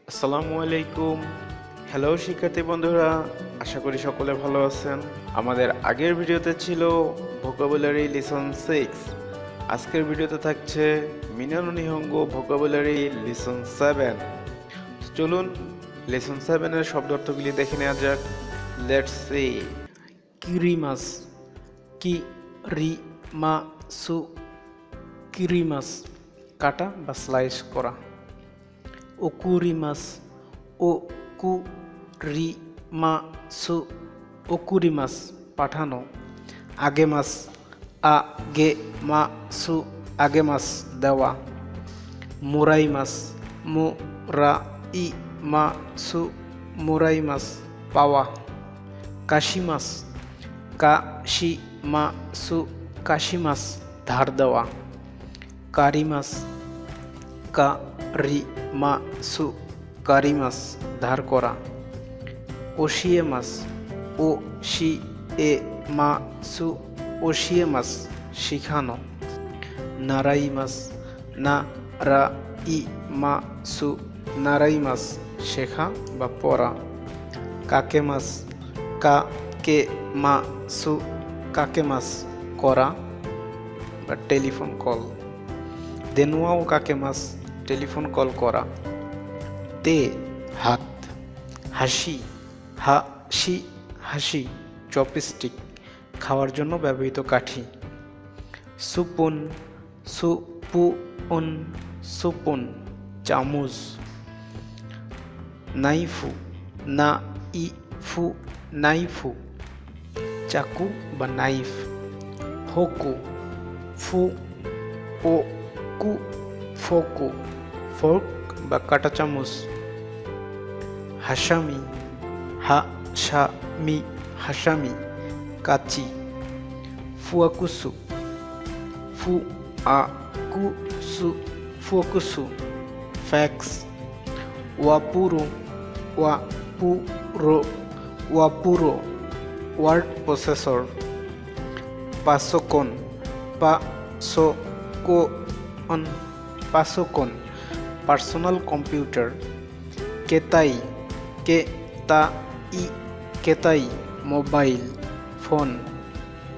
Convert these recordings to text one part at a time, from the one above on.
আসসালামু আলাইকুম। হ্যালো শিক্ষার্থী বন্ধুরা, আশা করি সকলে ভালো আছেন। আমাদের আগের ভিডিওতে ছিল ভোকাবুলারি লেসন 6। আজকের ভিডিওতে থাকছে মিনা নো নিহঙ্গো ভোকাবুলারি লেসন 7। চলুন লেসন 7 এর শব্দার্থগুলি দেখে নেওয়া যাক। Let's see. কিরিমাস, কিরিমাসু, কিরিমাস কাটা বা স্লাইস করা। ওকুরিমাস, ওকুরিমাসু, ওকুরিমাস পাঠানো। আগেমাস, আগেমাসু, আগেমাস দেওয়া। মোরাইমাস, মোরাইমাসু, মোরাইমাস পাওয়া। কাশিমাস, কাশিমাসু, কাশিমাস ধার দেওয়া। কারিমাস, কারিমাসু, কারিমাস ধার করা। ওশিয়েমাস, ওশিয়েমাসু, ওশিয়েমাস শিখানো। নারাইমাস, নারাইমাসু, নারাইমাস শেখা বা পড়া। কাকেমাস, কাকেমাসু, কাকেমাস করা বা টেলিফোন কল। দেনুয়াও কাকেমাস টেলিফোন কল করা। তে হাত। হাসি, হাসি, হাসি চপস্টিক খাওয়ার জন্য ব্যবহৃত কাঠি। সুপুন, সুপুন, সুপুন চামচ। নাইফু, নাইফু, নাইফু চাকু বা নাইফ। ফোকু, ফু ও কু, ফোকু ফোর্ক বা কাঁটা চামচ। হাসামি, হাসামি, হাসামি কাচি। ফুয়াকুসু, ফুয়াকুসু, ফুয়াকুসু ফ্যাক্স। ওয়াপুরো, ওয়াপুরো, ওয়াপুরো ওয়ার্ড প্রসেসর। পাসোকন, পাসোকন, পাসোকন পার্সোনাল কম্পিউটার। কেতাই, কেতাই, কেতাই মোবাইল ফোন।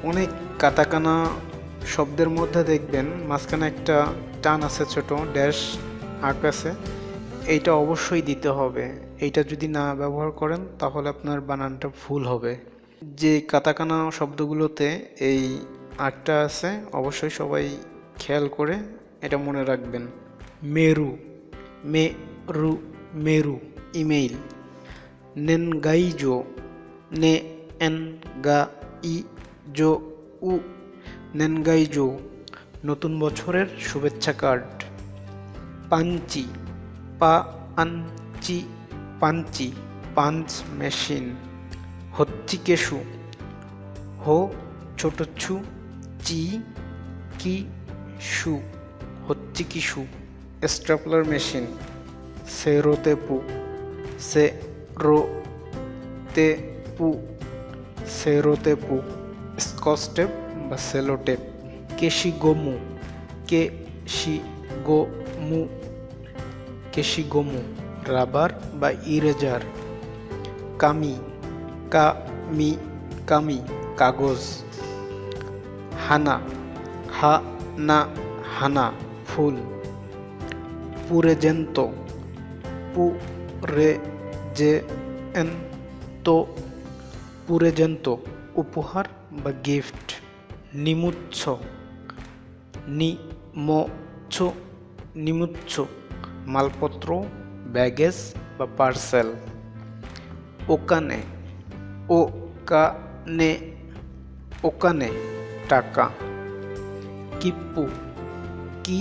অনেক কাটাকানা শব্দের মধ্যে দেখবেন মাঝখানে একটা টান আছে, ছোট ড্যাশ আঁক আছে, এইটা অবশ্যই দিতে হবে। এইটা যদি না ব্যবহার করেন তাহলে আপনার বানানটা ভুল হবে। যে কাটাকানা শব্দগুলোতে এই আঁকটা আছে অবশ্যই সবাই খেয়াল করে এটা মনে রাখবেন। মেরু, মেরু, মেরু ইমেইল। নেনগাইজো, নেনগাইজো, উ নেনগাইজো নতুন বছরের শুভেচ্ছা card. Panji, Panji, Panji punch machine. হচ্চিকেশু, হো ছোট ছু, চি কি শু হচ্চিকিশু স্ট্যাপলার মেশিন। সেরোতেপু, সেরোতেপু, সেরোতেপু স্কচ টেপ বা সেলো টেপ। কেশিগোমু, কেশিগোমু, কেশিগোমু রাবার বা ইরেজার। কামি, কামি, কামি কাগজ। হানা, হানা, হানা ফুল। পুরেজেন্তো, পুরেজেন্তো, পুরেজেন্তো উপহার বা গিফট। নিমুচ্ছ, নিমোচ্ছ, নিমুচ্ছ মালপত্র, ব্যাগেজ বা পার্সেল। ওকানে, ওকানে, ওকানে টাকা। কিপ্পু, কি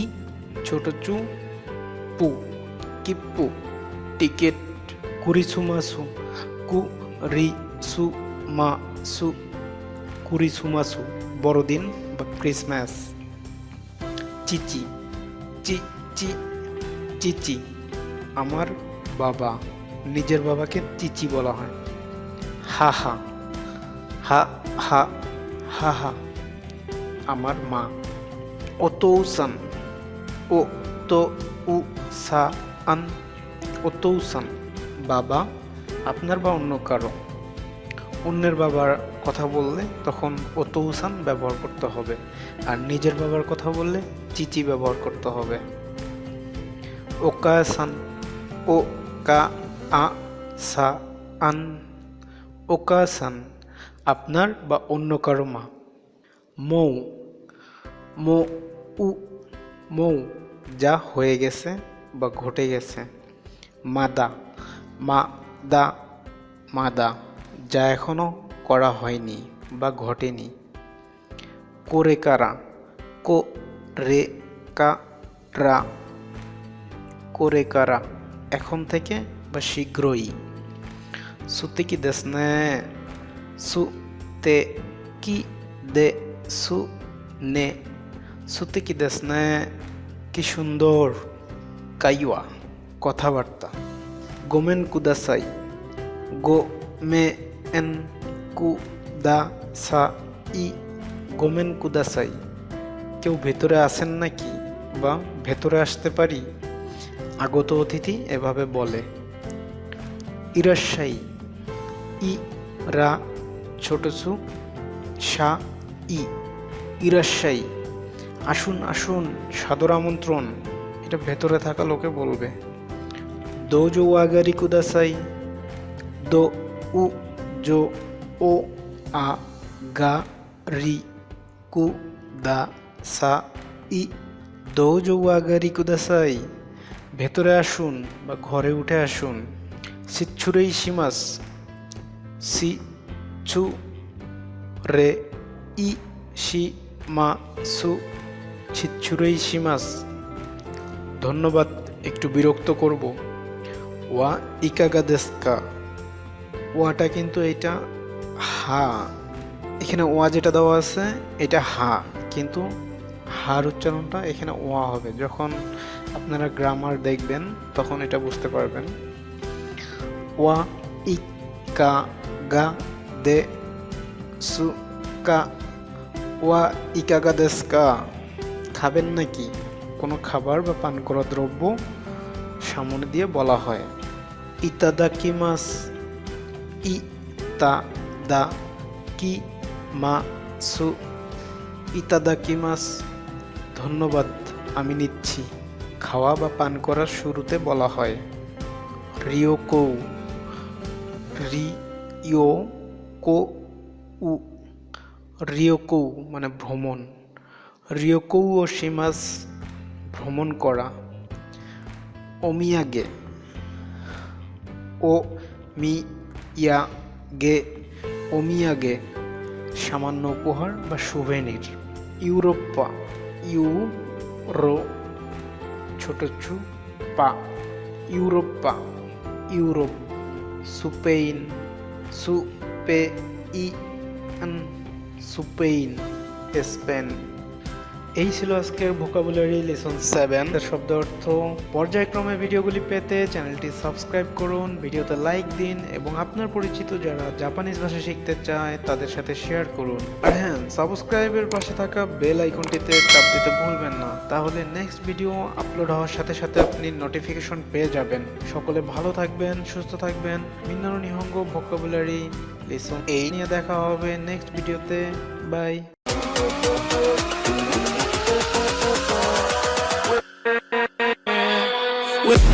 ছোট চু, পু কিপ্পু টিকিট। কুরিসুমাসু, কুরিসুমাসু, কুরিসুমাসু বড়দিন বা ক্রিসমাস। চিচি, চিচি, চিচি আমার বাবা, নিজের বাবাকে চিচি বলা হয়। হাহা, হা হা, হাহা আমার মা। ওতৌসান, ও তো উ সা আন, ওতৌসান বাবা, আপনার বা অন্য কারো। অন্যের বাবার কথা বললে তখন ওতৌসান ব্যবহার করতে হবে, আর নিজের বাবার কথা বললে চিচি ব্যবহার করতে হবে। ওকাসান, ও কা আ সা আন, ওকাসান আপনার বা অন্য কারো মা। মৌ, মো উ, মৌ যা হয়ে গেছে বা ঘটে গেছে। মাদা, মা দা, মাদা যা এখনো করা হয়নি বা ঘটেনি। কোরে কারা, কো রে কা রা, কোরে কারা এখন থেকে বা শীঘ্রই। সুতে কি দেস নে, সু তে কি দে সু নে, সুতে কি দেস নে কি সুন্দর। কাইওয়া কথাবার্তা। গোমেন কুদাসাই, গো মে এন কুদাসাই, গোমেন কুদাসাই কেউ ভেতরে আসেন নাকি বা ভেতরে আসতে পারি। আগত অতিথি এভাবে বলে। ইরাশাই, ই রা ছোট সু, সা ই, ইরাশাই আসুন আসুন, সাদর আমন্ত্রণ, এটা ভেতরে থাকা লোকে বলবে। দোজো ওয়াগারি কুদাসাই, দো উ জো ও আ গা রি কু দা সা ই, দোজো ওয়াগারি কুদাসাই ভেতরে আসুন বা ঘরে উঠে আসুন। সিচ্ছুরেই শিমাস, সি ছু রে ই শি মা সু, ছিচ্ছুরেই শিমাস ধন্যবাদ, একটু বিরক্ত করব। ওয়া ইকাগা দেস্কা, ওয়াটা কিন্তু এটা হা, এখানে ওয়া যেটা দেওয়া আছে এটা হা, কিন্তু হার উচ্চারণটা এখানে ওয়া হবে। যখন আপনারা গ্রামার দেখবেন তখন এটা বুঝতে পারবেন। ওয়া ইকা গা দে সু কা, ওয়া ইকাগা দেস্কা খাবেন নাকি, কোনো খাবার বা পান করা দ্রব্য সামনে দিয়ে বলা হয়। ইতাদাকিমাস, ইতা দা কি মা সু, ইতাদাকিমাস ধন্যবাদ, আমি নিচ্ছি। খাওয়া বা পান করার শুরুতে বলা হয়। রিওকো, রিও কো উ, রিওকো মানে ভ্রমণ। রিওকো ও শিমাস ভ্রমণ করা। ওমিয়াগে, ও মি ইয়া গে, ওমিয়াগে সামান্য উপহার বা সুভেনির। ইউরোপা, ইউ রো ছোট চু পা, ইউরোপা ইউরোপ। সুপেইন, সুপে ই আন, সুপেইন স্পেন। এই ছিল আজকের ভোকাবুলারি লেসন 7 এর শব্দ অর্থ। পর্যায়ক্রমে ভিডিওগুলি পেতে চ্যানেলটি সাবস্ক্রাইব করুন, ভিডিওতে লাইক দিন এবং আপনার পরিচিত যারা জাপানিজ ভাষা শিখতে চায় তাদের সাথে শেয়ার করুন। আর হ্যাঁ, সাবস্ক্রাইবের পাশে থাকা বেল আইকনটিতে চাপ দিতে ভুলবেন না, তাহলে নেক্সট ভিডিও আপলোড হওয়ার সাথে সাথে আপনি নোটিফিকেশন পেয়ে যাবেন। সকলে ভালো থাকবেন, সুস্থ থাকবেন। মিন্না নো নিহঙ্গো ভোকাবুলারি লেসন 8 নিয়ে দেখা হবে নেক্সট ভিডিওতে। বাই। With